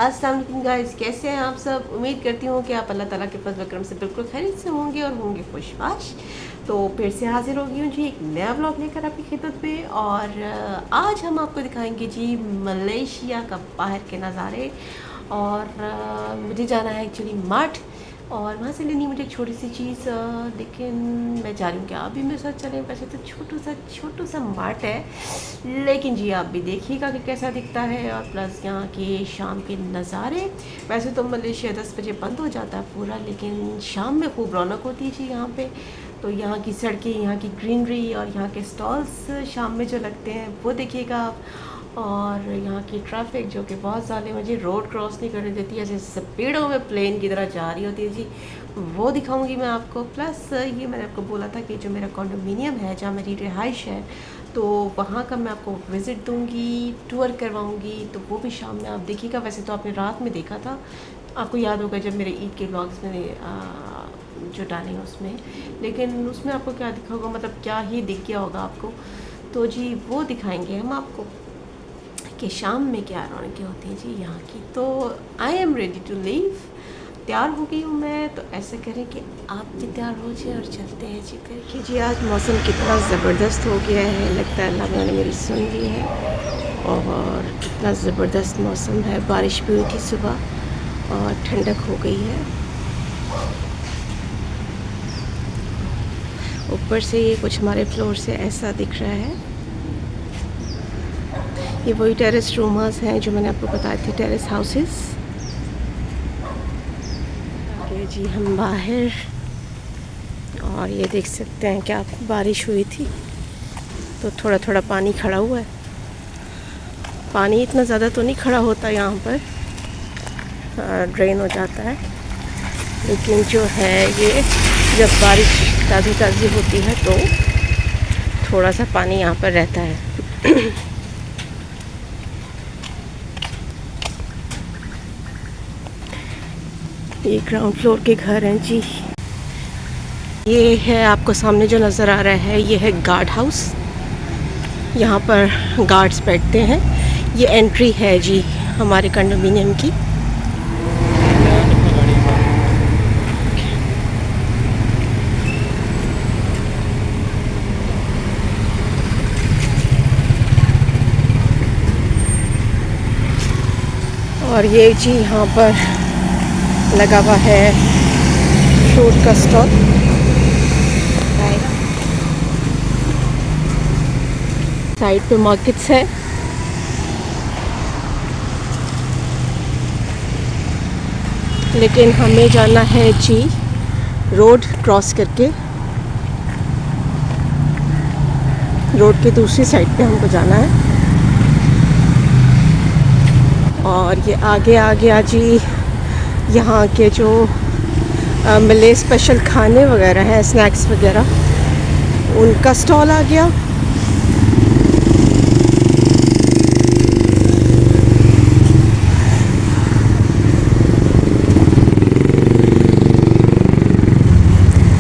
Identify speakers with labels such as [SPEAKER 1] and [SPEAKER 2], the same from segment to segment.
[SPEAKER 1] अस्सलाम वालेकुम गाइस, कैसे हैं आप सब। उम्मीद करती हूँ कि आप अल्लाह ताला के फज़ल व करम से बिल्कुल खैरियत से होंगे और होंगे खुशबाश। तो फिर से हाजिर हो गई हूँ जी एक नया व्लॉग लेकर आपकी खिदमत पे। और आज हम आपको दिखाएंगे जी मलेशिया का बाहर के नज़ारे। और मुझे जाना है एक्चुअली मार्ट और वहाँ से लेनी मुझे एक छोटी सी चीज़, लेकिन मैं जा रही हूँ कि आप भी मेरे साथ चलें। वैसे तो छोटू सा मार्ट है, लेकिन जी आप भी देखिएगा कि कैसा दिखता है। और प्लस यहाँ के शाम के नज़ारे। वैसे तो मलेशिया 10 बजे बंद हो जाता है पूरा, लेकिन शाम में खूब रौनक होती है जी यहाँ पे। तो यहाँ की सड़कें, यहाँ की ग्रीनरी और यहाँ के स्टॉल्स शाम में जो लगते हैं वो देखिएगा आप। और यहाँ की ट्रैफिक जो कि बहुत साले मुझे रोड क्रॉस नहीं करने देती, ऐसे स्पीडों में प्लेन की तरह जा रही होती है जी, वो दिखाऊंगी मैं आपको। प्लस ये मैंने आपको बोला था कि जो मेरा कॉन्डोमिनियम है जहाँ मेरी रिहाइश है, तो वहाँ का मैं आपको विज़िट दूंगी, टूर करवाऊंगी, तो वो भी शाम में आप देखिएगा। वैसे तो आपने रात में देखा था, आपको याद होगा जब मेरे ईद के व्लॉग्स मैंने जो डाले हैं उसमें, लेकिन उसमें आपको क्या दिखा होगा, मतलब क्या ही दिख गया होगा आपको। तो जी वो दिखाएंगे हम आपको कि शाम में क्या रौनकें होती हैं जी यहाँ की। तो I am ready to leave, तैयार हो गई हूँ मैं। तो ऐसे करें कि आप भी तैयार हो जाए और चलते हैं जी फिर। कि जी आज मौसम कितना ज़बरदस्त हो गया है, लगता है अल्लाह ने मेरी सुन ली है। और कितना ज़बरदस्त मौसम है, बारिश भी हुई थी सुबह और ठंडक हो गई है। ऊपर से ये कुछ हमारे फ्लोर से ऐसा दिख रहा है। ये वही टेरेस रूमर्स हैं जो मैंने आपको बताए थे, टेरेस हाउसेस। आगे जी हम बाहर, और ये देख सकते हैं कि आप बारिश हुई थी तो थोड़ा थोड़ा पानी खड़ा हुआ है। पानी इतना ज़्यादा तो नहीं खड़ा होता यहाँ पर, ड्रेन हो जाता है, लेकिन जो है ये जब बारिश ताज़ी ताज़ी होती है तो थोड़ा सा पानी यहाँ पर रहता है। ये ग्राउंड फ्लोर के घर हैं जी। ये है आपको सामने जो नज़र आ रहा है, ये है गार्ड हाउस। यहाँ पर गार्ड्स बैठते हैं। ये एंट्री है जी हमारे कंडोमिनियम की। और ये जी यहाँ पर लगा हुआ है फ्रूट का स्टॉल। साइड पे मार्केट्स है। लेकिन हमें जाना है जी रोड क्रॉस करके, रोड के दूसरी साइड पे हमको जाना है। और ये आगे आ गया जी यहाँ के जो मले स्पेशल खाने वगैरह हैं, स्नैक्स वगैरह, उनका स्टॉल आ गया।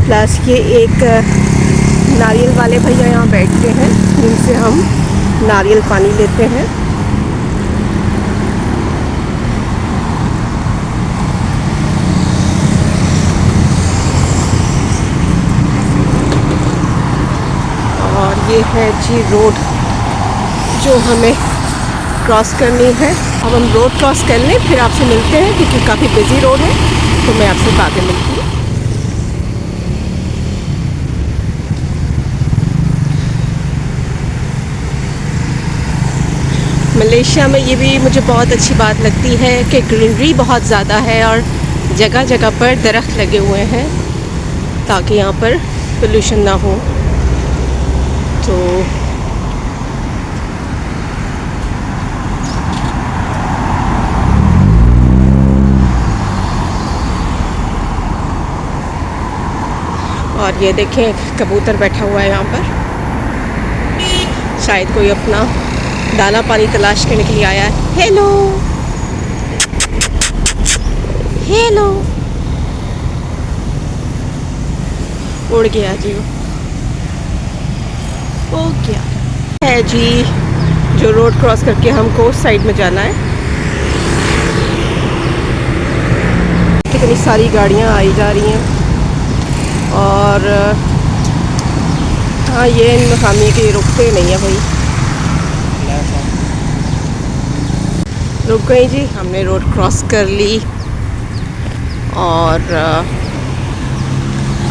[SPEAKER 1] प्लस ये एक नारियल वाले भैया यहाँ बैठते हैं जिनसे हम नारियल पानी लेते हैं। और ये है जी रोड जो हमें क्रॉस करनी है। अब हम रोड क्रॉस कर लें, फिर आपसे मिलते हैं, क्योंकि काफ़ी बिजी रोड है, तो मैं आपसे बाद में मिलती हूँ। मलेशिया में ये भी मुझे बहुत अच्छी बात लगती है कि ग्रीनरी बहुत ज़्यादा है और जगह जगह पर दरख्त लगे हुए हैं ताकि यहाँ पर पोल्यूशन ना हो। तो और ये देखें कबूतर बैठा हुआ है यहाँ पर, शायद कोई अपना दाना पानी तलाश करने के लिए आया है। हेलो हेलो, उड़ गया जी वो क्या है जी। जो रोड क्रॉस करके हमको उस साइड में जाना है, कितनी सारी गाड़ियाँ आई जा रही हैं। और हाँ, ये मकामी के रुकते नहीं है भाई। रुक गई जी, हमने रोड क्रॉस कर ली और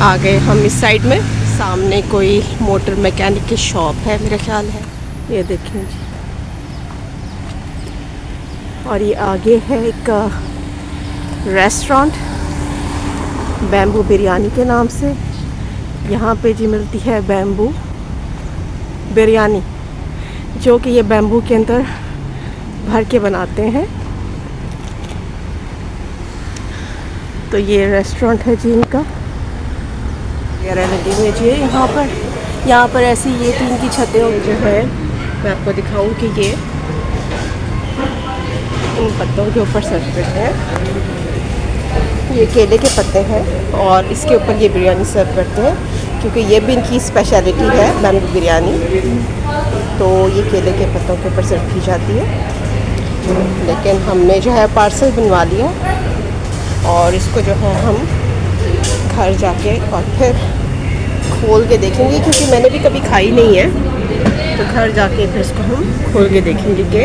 [SPEAKER 1] आ गए हम इस साइड में। सामने कोई मोटर मैकेनिक की शॉप है मेरा ख्याल है, ये देखें जी। और ये आगे है एक रेस्टोरेंट बैम्बू बिरयानी के नाम से। यहाँ पे जी मिलती है बैम्बू बिरयानी, जो कि ये बैम्बू के अंदर भर के बनाते हैं। तो ये रेस्टोरेंट है जी इनका, वगैरह लगे हुए जी यहाँ पर ऐसी ये 3 की छतें जो है, मैं आपको दिखाऊं कि ये इन पत्तों के ऊपर सर्व करते हैं। ये केले के पत्ते हैं और इसके ऊपर ये बिरयानी सर्व करते हैं, क्योंकि ये भी इनकी स्पेशलिटी है बैम्बू बिरयानी। तो ये केले के पत्तों के ऊपर सर्व की जाती है। लेकिन हमने जो है पार्सल बनवा लिया और इसको जो है हम घर जाके और फिर खोल के देखेंगे, क्योंकि मैंने भी कभी खाई नहीं है। तो घर जाके फिर इसको हम खोल के देखेंगे कि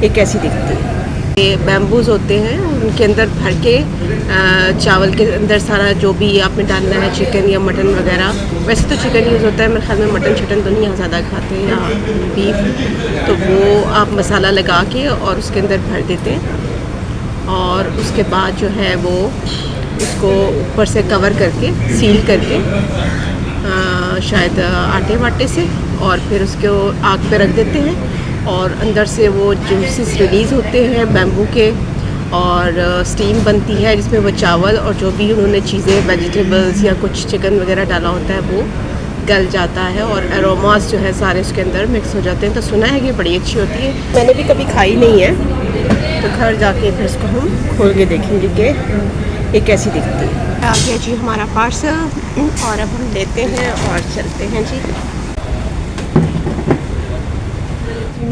[SPEAKER 1] ये कैसी दिखती है। ये बैम्बूज होते हैं, उनके अंदर भर के चावल के अंदर सारा जो भी आपने डालना है, चिकन या मटन वगैरह। वैसे तो चिकन यूज़ होता है मेरे ख्याल में, मटन शटन तो नहीं यहाँ ज़्यादा खाते हैं, या बीफ। तो वो आप मसाला लगा के और उसके अंदर भर देते हैं और उसके बाद जो है वो उसको ऊपर से कवर करके सील करके शायद आटे वाटे से, और फिर उसको आग पे रख देते हैं और अंदर से वो जूसेस रिलीज़ होते हैं बैम्बू के, और स्टीम बनती है जिसमें वो चावल और जो भी उन्होंने चीज़ें वेजिटेबल्स या कुछ चिकन वगैरह डाला होता है वो गल जाता है और एरोमास जो है सारे उसके अंदर मिक्स हो जाते हैं। तो सुना है कि बड़ी अच्छी होती है, मैंने भी कभी खाई नहीं है। तो घर जाके फिर इसको हम खोल के देखेंगे कि ये कैसी दिखती है। आ गया जी हमारा पार्सल और अब हम लेते हैं और चलते हैं जी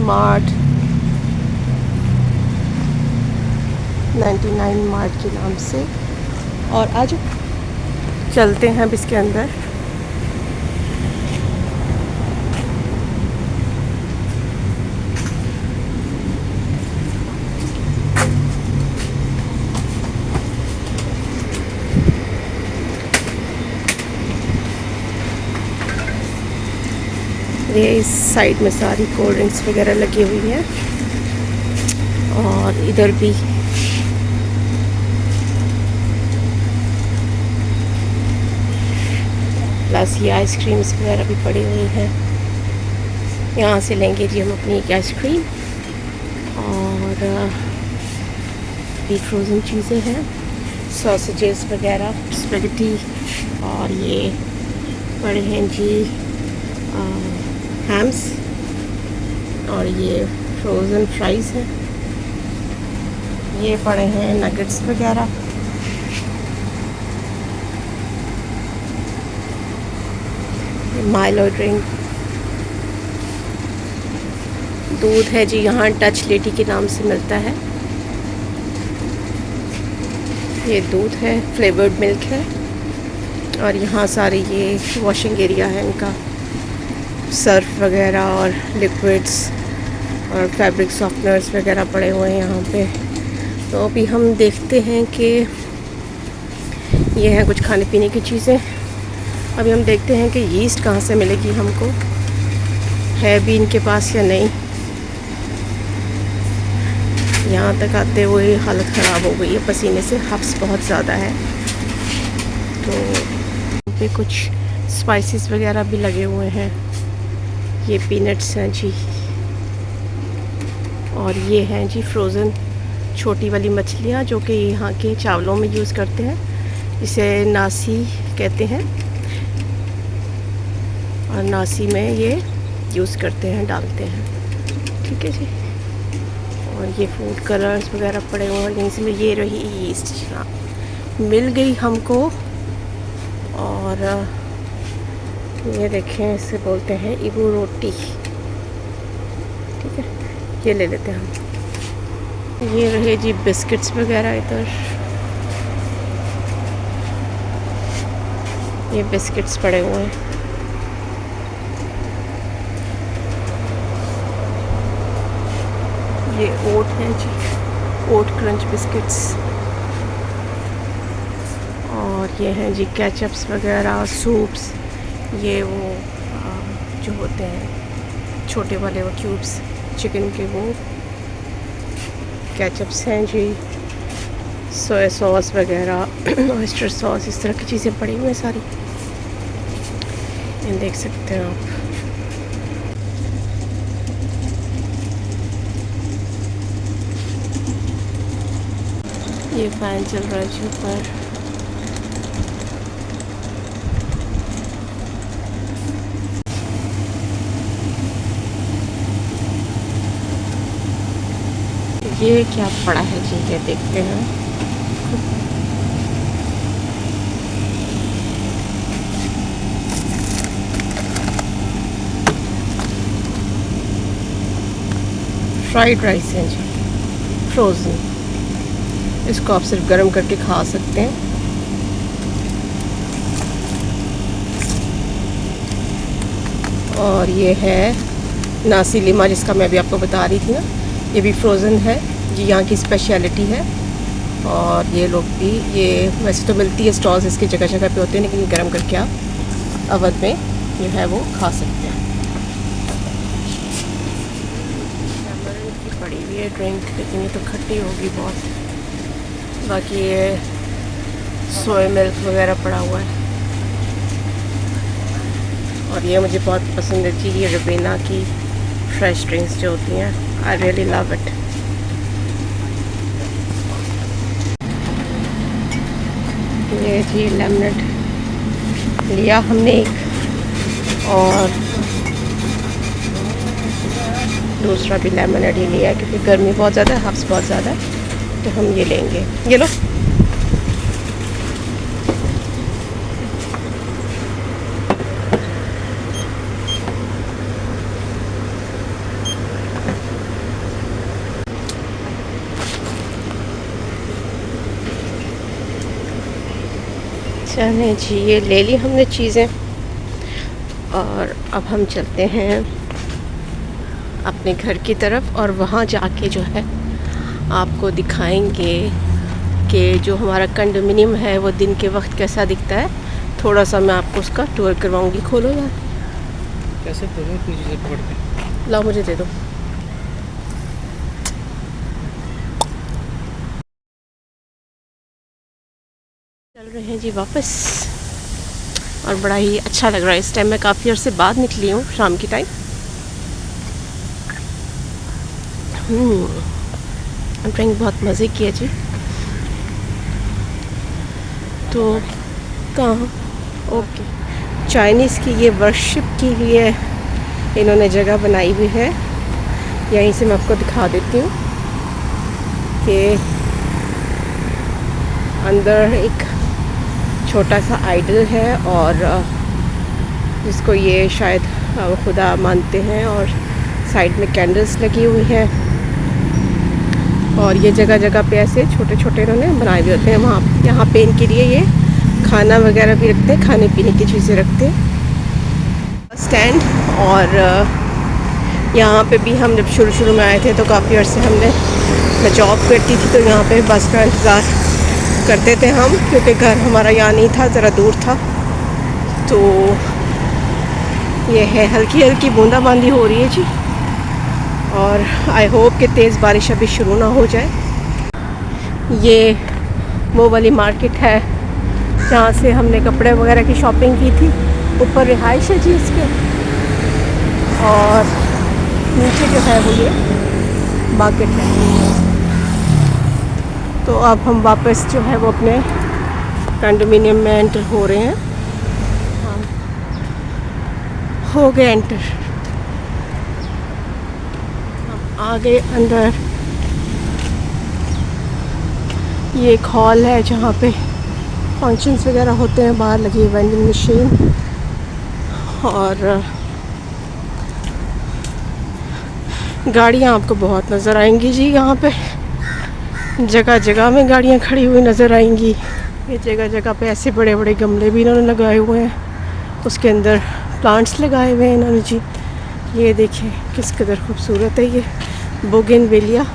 [SPEAKER 1] मार्ट 99 मार्ट के नाम से। और आज चलते हैं अब इसके अंदर। ये इस साइड में सारी कोल्ड ड्रिंक्स वगैरह लगी हुई हैं और इधर भी प्लस ये आइसक्रीम्स वगैरह भी पड़ी हुई हैं। यहाँ से लेंगे जी हम अपनी एक आइसक्रीम, और भी फ्रोज़न चीज़ें हैं, सॉसेजेस वगैरह, स्पेगेटी, और ये पड़े हैं जी हैम्स, और ये फ्रोज़न फ्राइज़ हैं। ये पड़े हैं नगेट्स वगैरह। माइलो ड्रिंक, दूध है जी यहाँ डच लेडी के नाम से मिलता है। ये दूध है, फ्लेवर्ड मिल्क है। और यहाँ सारे ये वॉशिंग एरिया है इनका, सर्फ वगैरह और लिक्विड्स और फैब्रिक सॉफ्टनर्स वगैरह पड़े हुए हैं यहाँ पे। तो अभी हम देखते हैं कि ये हैं कुछ खाने पीने की चीज़ें। अभी हम देखते हैं कि यीस्ट कहाँ से मिलेगी हमको, है भी इनके पास या नहीं। यहाँ तक आते हुए हालत ख़राब हो गई है पसीने से, हफ्स बहुत ज़्यादा है। तो यहाँ पे कुछ स्पाइसेस वगैरह भी लगे हुए हैं। ये पीनट्स हैं जी, और ये हैं जी फ्रोज़न छोटी वाली मछलियाँ, जो कि यहाँ के चावलों में यूज़ करते हैं, इसे नासी कहते हैं, और नासी में ये यूज़ करते हैं, डालते हैं। ठीक है जी। और ये फूड कलर्स वगैरह पड़े हुए हैं। यहीं से ये रही ईस्ट मिल गई हमको। और ये देखें, इसे बोलते हैं इबू रोटी। ठीक है, ये ले लेते हैं हम। ये रहे जी बिस्किट्स वगैरह इधर, ये बिस्किट्स पड़े हुए हैं। ये ओट है जी, ओट क्रंच बिस्किट्स। और ये हैं जी केचप्स वगैरह, सूप्स। ये वो जो होते हैं छोटे वाले वो क्यूब्स चिकन के, वो केचप्स हैं जी। सोया सॉस वगैरह, ऑयस्टर सॉस, इस तरह की चीज़ें पड़ी हुई हैं सारी। ये देख सकते हैं आप। ये फैन चल रहा है जी ऊपर। ये क्या पड़ा है जी, ये देखते हैं। फ्राइड राइस है जी, फ्रोज़न। इसको आप सिर्फ गर्म करके खा सकते हैं। और ये है नासी लिमा, जिसका मैं अभी आपको बता रही थी ना, ये भी फ्रोज़न है। ये यहाँ की स्पेशलिटी है। और ये लोग भी, ये वैसे तो मिलती है स्टॉल्स इसकी जगह जगह पे होते हैं, लेकिन गर्म करके आप अवध में जो है वो खा सकते हैं। टैमरिंड की पड़ी हुई है ड्रिंक, लेकिन ये तो खट्टी होगी बहुत। बाकी ये सोया मिल्क वगैरह पड़ा हुआ है। और ये मुझे बहुत पसंद है जी, ये रबीना की फ्रेश ड्रिंक्स जो होती हैं, आई रियली लव इट। ये जी लेमनेड लिया हमने एक, और दूसरा भी लेमनेड ही लिया, क्योंकि गर्मी बहुत ज़्यादा है, हब्स बहुत ज़्यादा है, तो हम ये लेंगे। ये लो। चलें जी, ये ले ली हमने चीज़ें, और अब हम चलते हैं अपने घर की तरफ। और वहाँ जाके जो है आपको दिखाएंगे कि जो हमारा कंडोमिनियम है वो दिन के वक्त कैसा दिखता है। थोड़ा सा मैं आपको उसका टूर करवाऊंगी। खोलो यार,
[SPEAKER 2] कैसे खोलो, कुछ चीज़ें पकड़ के
[SPEAKER 1] लाओ मुझे दे दो। चल रहे हैं जी वापस, और बड़ा ही अच्छा लग रहा है इस टाइम। मैं काफ़ी अर्से बाद निकली हूँ, शाम की टाइम। ड्रिंक बहुत मज़े की है जी। तो कहाँ, ओके, चाइनीज़ की ये वर्शिप की लिए इन्होंने जगह बनाई हुई है। यहीं से मैं आपको दिखा देती हूँ कि अंदर एक छोटा सा आइडल है, और जिसको ये शायद खुदा मानते हैं, और साइड में कैंडल्स लगी हुई हैं। और ये जगह जगह पे ऐसे छोटे छोटे इन्होंने बनाए हुए होते हैं। वहाँ यहाँ पे इनके लिए ये खाना वगैरह भी रखते हैं, खाने पीने की चीज़ें रखते हैं। स्टैंड, और यहाँ पे भी हम जब शुरू में आए थे तो काफ़ी अर्से मैं जॉब करती थी, तो यहाँ पे बस का इंतज़ार करते थे हम, क्योंकि घर हमारा यहाँ नहीं था, ज़रा दूर था। तो ये है, हल्की हल्की बूंदाबांदी हो रही है जी, और आई होप कि तेज़ बारिश अभी शुरू ना हो जाए। ये वो वाली मार्केट है जहाँ से हमने कपड़े वगैरह की शॉपिंग की थी। ऊपर रिहाइश है जी इसके, और नीचे जो है वो ये मार्केट है। तो अब हम वापस जो है वो अपने कंडोमिनियम में एंटर हो रहे हैं। हाँ, हो गए एंटर, हम आ गए अंदर। ये एक हॉल है जहाँ पे फंक्शंस वगैरह होते हैं। बाहर लगी है वेंडिंग मशीन, और गाड़ियाँ आपको बहुत नज़र आएंगी जी। यहाँ पे जगह जगह में गाड़ियाँ खड़ी हुई नज़र आएंगी। ये जगह जगह पे ऐसे बड़े बड़े गमले भी इन्होंने लगाए हुए हैं, उसके अंदर प्लांट्स लगाए हुए हैं इन्होंने जी। ये देखें किस कदर खूबसूरत है ये बोगनवेलिया।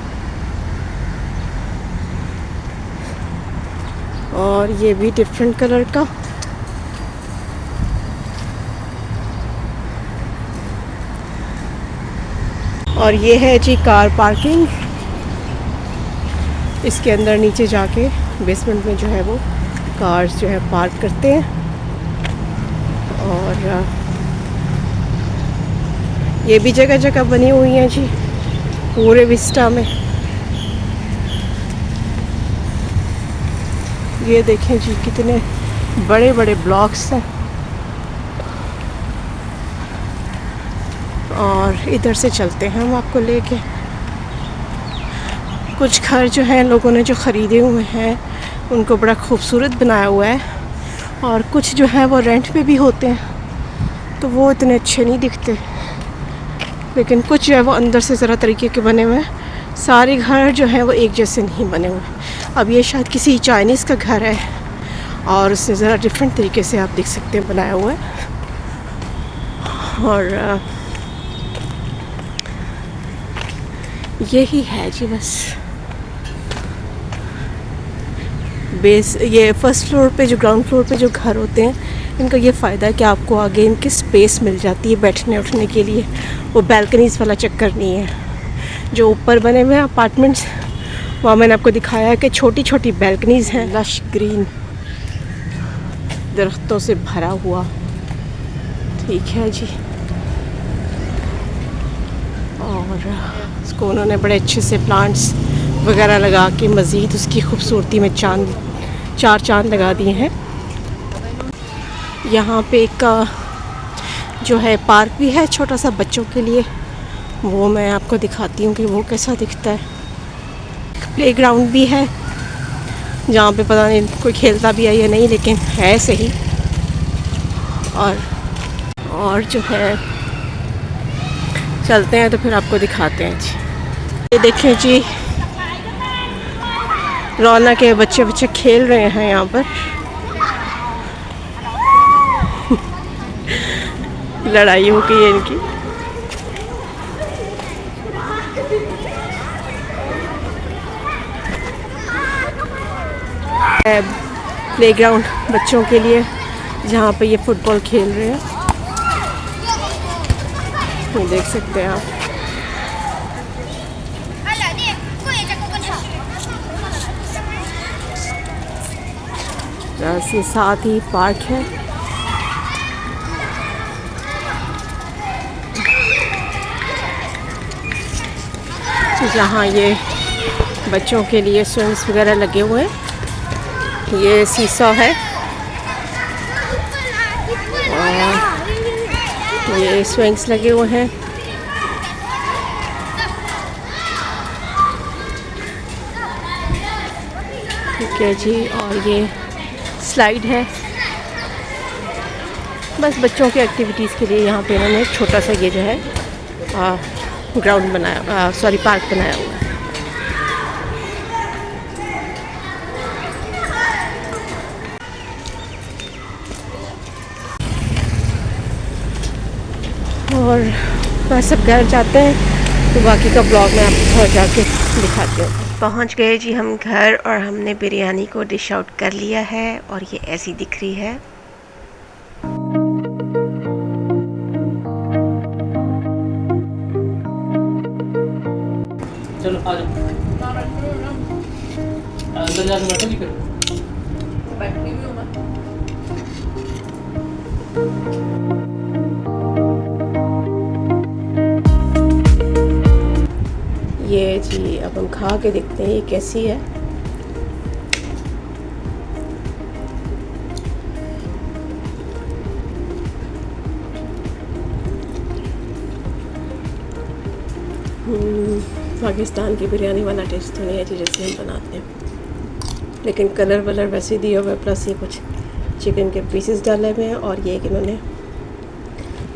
[SPEAKER 1] और ये भी डिफरेंट कलर का। और ये है जी कार पार्किंग। इसके अंदर नीचे जाके बेसमेंट में जो है वो कार्स जो है पार्क करते हैं। और ये भी जगह जगह बनी हुई हैं जी पूरे विस्टा में। ये देखें जी कितने बड़े बड़े ब्लॉक्स हैं। और इधर से चलते हैं हम आपको लेके। कुछ घर जो हैं लोगों ने जो ख़रीदे हुए हैं उनको बड़ा खूबसूरत बनाया हुआ है, और कुछ जो है वो रेंट पे भी होते हैं तो वो इतने अच्छे नहीं दिखते। लेकिन कुछ जो है वो अंदर से ज़रा तरीके के बने हुए हैं। सारे घर जो हैं वो एक जैसे नहीं बने हुए। अब ये शायद किसी चाइनीज़ का घर है और उससे ज़रा डिफरेंट तरीके से आप देख सकते हैं बनाया हुआ है। और यही है जी बस बेस। ये फर्स्ट फ्लोर पे जो ग्राउंड फ्लोर पे जो घर होते हैं इनका ये फ़ायदा है कि आपको आगे इनकी स्पेस मिल जाती है बैठने उठने के लिए। वो बैल्कनीज़ वाला चक्कर नहीं है। जो ऊपर बने हुए हैं अपार्टमेंट्स वहाँ मैंने आपको दिखाया है कि छोटी छोटी बैल्कनीज़ हैं, लश ग्रीन दरख्तों से भरा हुआ। ठीक है जी। और उसको उन्होंने बड़े अच्छे से प्लांट्स वगैरह लगा के मज़ीद उसकी खूबसूरती में चार चांद लगा दिए हैं। यहाँ पे एक जो है पार्क भी है छोटा सा बच्चों के लिए, वो मैं आपको दिखाती हूँ कि वो कैसा दिखता है। प्लेग्राउंड भी है जहाँ पे पता नहीं कोई खेलता भी है या नहीं, लेकिन है सही। और जो है चलते हैं तो फिर आपको दिखाते हैं जी। ये देखें जी रौनक है, बच्चे खेल रहे हैं यहाँ पर। लड़ाई हो गई है इनकी। प्लेग्राउंड बच्चों के लिए जहाँ पे ये फुटबॉल खेल रहे हैं, ये देख सकते हैं आप। इसके साथ ही पार्क है। जहाँ ये बच्चों के लिए स्विंग्स वगैरह लगे हुए हैं। ये सीसॉ है और ये स्विंग्स लगे हुए हैं। ठीक है जी। और ये स्लाइड है। बस बच्चों के एक्टिविटीज़ के लिए यहाँ पे इन्होंने एक छोटा सा ये जो है ग्राउंड बनाया, सॉरी पार्क बनाया हुआ है। और बस अब घर जाते हैं तो बाकी का ब्लॉग मैं आपको घर जाके दिखाती हूँ। पहुँच गए जी हम घर और हमने बिरयानी को डिश आउट कर लिया है और ये ऐसी दिख रही है।
[SPEAKER 2] चलो आ जाओ अंदर जाके बैठोगी फिर बैठती भी हूँ मैं।
[SPEAKER 1] ये जी अब हम खा के देखते हैं ये कैसी है। पाकिस्तान की बिरयानी वाला टेस्ट तो नहीं है जैसे हम बनाते हैं, लेकिन कलर वलर वैसे दिया हुआ है। प्लस ये कुछ चिकन के पीसेस डाले हुए हैं और ये कि इन्होंने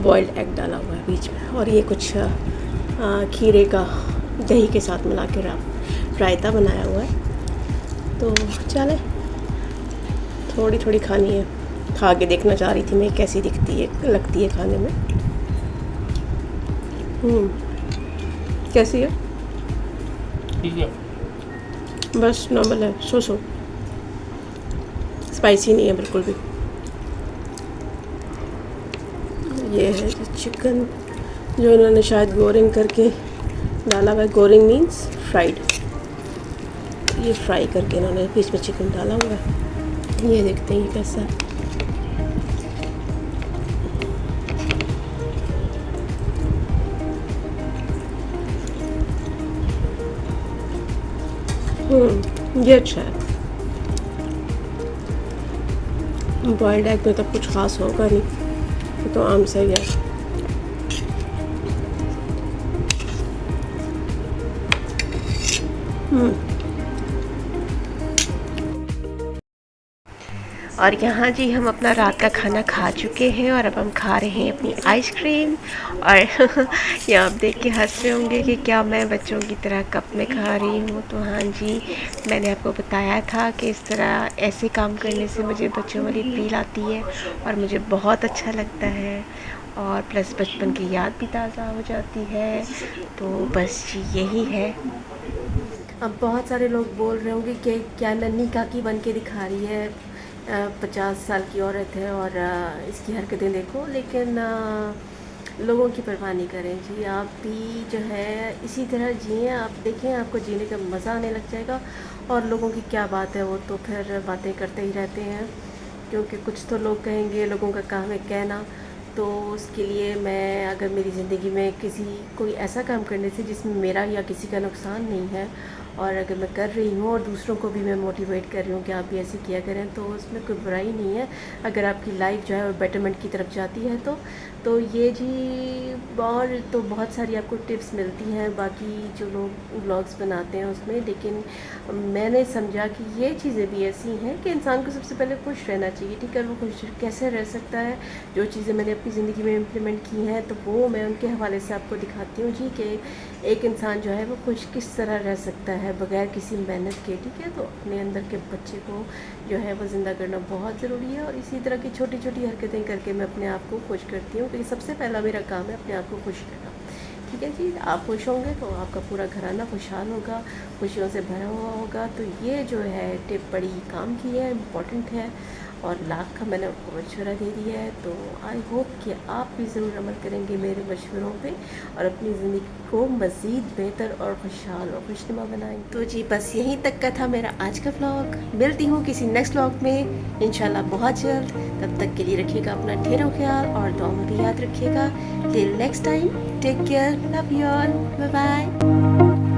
[SPEAKER 1] बॉइल्ड एग डाला हुआ है बीच में। और ये कुछ खीरे का दही के साथ मिला के रायता बनाया हुआ है। तो चले थोड़ी थोड़ी खानी है, खा के देखना चाह रही थी मैं कैसी दिखती है, लगती है खाने में। कैसी है?
[SPEAKER 2] ठीक है।
[SPEAKER 1] बस नॉर्मल है, सो स्पाइसी नहीं है बिल्कुल भी। ये है जी चिकन जो इन्होंने शायद गोरिंग करके डाला हुआ है। गोरिंग मीन्स फ्राइड। ये फ्राई करके इन्होंने बीच में चिकन डाला हुआ है। ये देखते हैं ये कैसा है। ये अच्छा है। बॉइल्ड एग में तो कुछ ख़ास होगा नहीं, ये तो आम सही है। और यहाँ जी हम अपना रात का खाना खा चुके हैं और अब हम खा रहे हैं अपनी आइसक्रीम। और यहाँ आप देख के हंस रहे होंगे कि क्या मैं बच्चों की तरह कप में खा रही हूँ। तो हाँ जी, मैंने आपको बताया था कि इस तरह ऐसे काम करने से मुझे बच्चों वाली फील आती है और मुझे बहुत अच्छा लगता है, और प्लस बचपन की याद भी ताज़ा हो जाती है। तो बस जी यही है। अब बहुत सारे लोग बोल रहे होंगे कि क्या नन्ही काकी बन के दिखा रही है, 50 साल की औरत है और इसकी हरकतें देखो। लेकिन लोगों की परवाह नहीं करें जी, आप भी जो है इसी तरह जिए। आप देखें, आपको जीने का मज़ा आने लग जाएगा। और लोगों की क्या बात है, वो तो फिर बातें करते ही रहते हैं, क्योंकि कुछ तो लोग कहेंगे, लोगों का काम है कहना। तो उसके लिए मैं, अगर मेरी ज़िंदगी में कोई ऐसा काम करने से जिसमें मेरा या किसी का नुकसान नहीं है, और अगर मैं कर रही हूँ और दूसरों को भी मैं मोटिवेट कर रही हूँ कि आप भी ऐसे किया करें, तो उसमें कोई बुराई नहीं है। अगर आपकी लाइफ जो है वो बेटरमेंट की तरफ जाती है तो ये जी। और तो बहुत सारी आपको टिप्स मिलती हैं बाकी जो लोग व्लॉग्स बनाते हैं उसमें, लेकिन मैंने समझा कि ये चीज़ें भी ऐसी हैं कि इंसान को सबसे पहले खुश रहना चाहिए। ठीक है, वो खुश कैसे रह सकता है, जो चीज़ें मैंने अपनी ज़िंदगी में इम्प्लीमेंट की हैं तो वो मैं उनके हवाले से आपको दिखाती हूँ जी, कि एक इंसान जो है वो खुश किस तरह रह सकता है बग़ैर किसी मेहनत के। ठीक है, तो अपने अंदर के बच्चे को जो है वो ज़िंदा करना बहुत ज़रूरी है, और इसी तरह की छोटी छोटी हरकतें करके मैं अपने आप को खुश करती हूँ, क्योंकि सबसे पहला मेरा काम है अपने आप को खुश करना। ठीक है जी, आप खुश होंगे तो आपका पूरा घराना खुशहाल होगा, खुशियों से भरा हुआ होगा। तो ये जो है टिप बड़ी काम की है, इम्पॉर्टेंट है, और लाख का मैंने आपको मशवरा दे दिया है। तो आई होप कि आप भी ज़रूर अमल करेंगे मेरे मशवरों पे और अपनी ज़िंदगी को मज़ीद बेहतर और खुशहाल और खुशनुमा बनाएंगे। तो जी बस यहीं तक का था मेरा आज का व्लॉग। मिलती हूँ किसी नेक्स्ट व्लॉग में इंशाल्लाह बहुत जल्द। तब तक के लिए रखिएगा अपना ढेरों ख्याल और दुआ में भी याद रखिएगा। Till next time, take care, love you all, bye bye.